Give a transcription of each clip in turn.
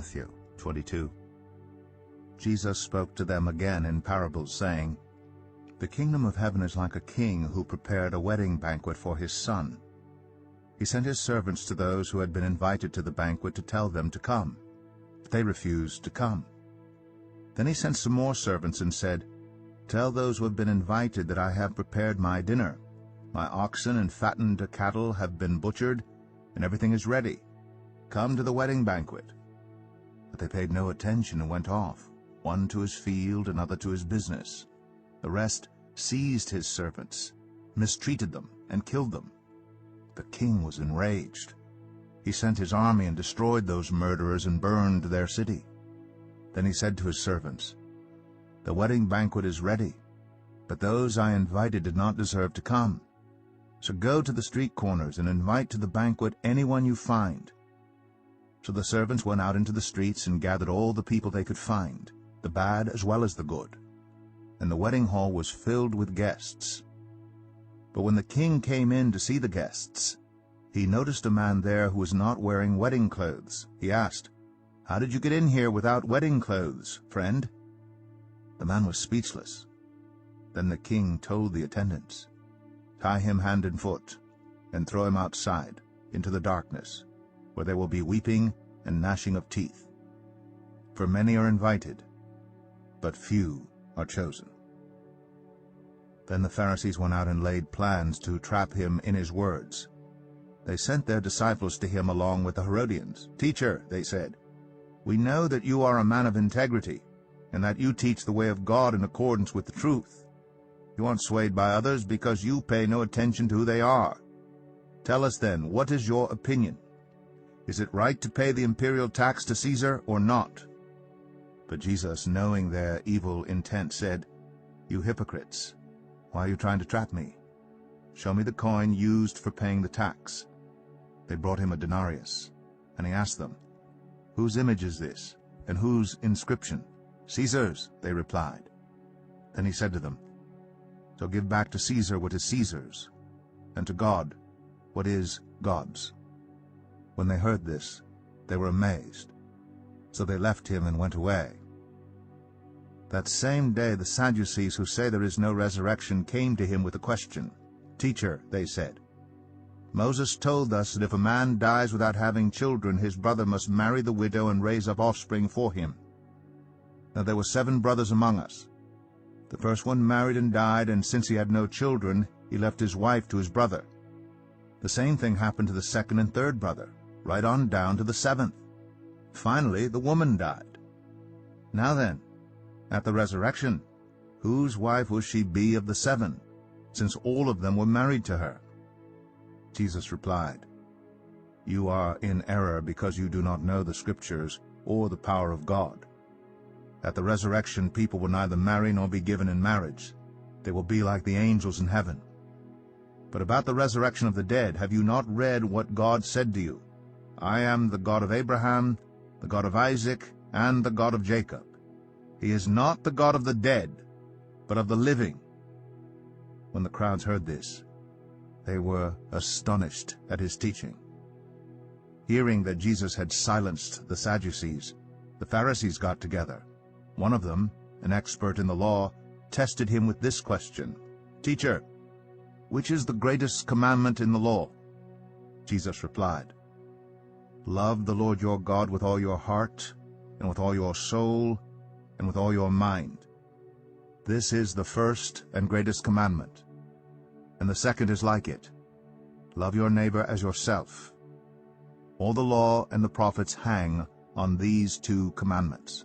Matthew 22. Jesus spoke to them again in parables, saying, "The kingdom of heaven is like a king who prepared a wedding banquet for his son. He sent his servants to those who had been invited to the banquet to tell them to come. But they refused to come. Then he sent some more servants and said, 'Tell those who have been invited that I have prepared my dinner. My oxen and fattened cattle have been butchered, and everything is ready. Come to the wedding banquet.' But they paid no attention and went off, one to his field, another to his business. The rest seized his servants, mistreated them, and killed them. The king was enraged. He sent his army and destroyed those murderers and burned their city. Then he said to his servants, 'The wedding banquet is ready, but those I invited did not deserve to come. So go to the street corners and invite to the banquet anyone you find.' So the servants went out into the streets and gathered all the people they could find, the bad as well as the good. And the wedding hall was filled with guests. But when the king came in to see the guests, he noticed a man there who was not wearing wedding clothes. He asked, 'How did you get in here without wedding clothes, friend?' The man was speechless. Then the king told the attendants, 'Tie him hand and foot, and throw him outside, into the darkness, where there will be weeping and gnashing of teeth. For many are invited, but few are chosen.' Then the Pharisees went out and laid plans to trap him in his words. They sent their disciples to him along with the Herodians. 'Teacher,' they said, 'we know that you are a man of integrity, and that you teach the way of God in accordance with the truth. You aren't swayed by others because you pay no attention to who they are. Tell us then, what is your opinion? Is it right to pay the imperial tax to Caesar or not?' But Jesus, knowing their evil intent, said, 'You hypocrites, why are you trying to trap me? Show me the coin used for paying the tax.' They brought him a denarius, and he asked them, 'Whose image is this, and whose inscription?' 'Caesar's,' they replied. Then he said to them, 'So give back to Caesar what is Caesar's, and to God what is God's.' When they heard this, they were amazed. So they left him and went away. That same day the Sadducees, who say there is no resurrection, came to him with a question. 'Teacher,' they said, 'Moses told us that if a man dies without having children, his brother must marry the widow and raise up offspring for him. Now there were 7 brothers among us. The first one married and died, and since he had no children, he left his wife to his brother. The same thing happened to the second and third brother, right on down to the 7th. Finally, the woman died. Now then, at the resurrection, whose wife will she be of the 7, since all of them were married to her?' Jesus replied, 'You are in error because you do not know the Scriptures or the power of God. At the resurrection people will neither marry nor be given in marriage. They will be like the angels in heaven. But about the resurrection of the dead, have you not read what God said to you? I am the God of Abraham, the God of Isaac, and the God of Jacob. He is not the God of the dead, but of the living.' When the crowds heard this, they were astonished at his teaching. Hearing that Jesus had silenced the Sadducees, the Pharisees got together. One of them, an expert in the law, tested him with this question, 'Teacher, which is the greatest commandment in the law?' Jesus replied, 'Love the Lord your God with all your heart, and with all your soul, and with all your mind. This is the first and greatest commandment. And the second is like it. Love your neighbor as yourself. All the law and the prophets hang on these 2 commandments.'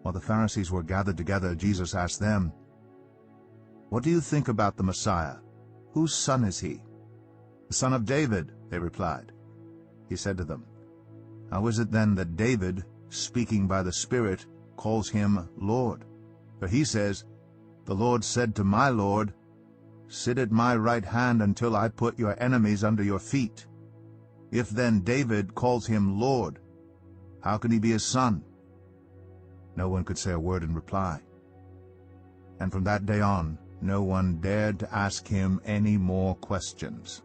While the Pharisees were gathered together, Jesus asked them, 'What do you think about the Messiah? Whose son is he?' 'The son of David,' they replied. He said to them, 'How is it then that David, speaking by the Spirit, calls him Lord? For he says, "The Lord said to my Lord, Sit at my right hand until I put your enemies under your feet." If then David calls him Lord, how can he be his son?' No one could say a word in reply. And from that day on, no one dared to ask him any more questions.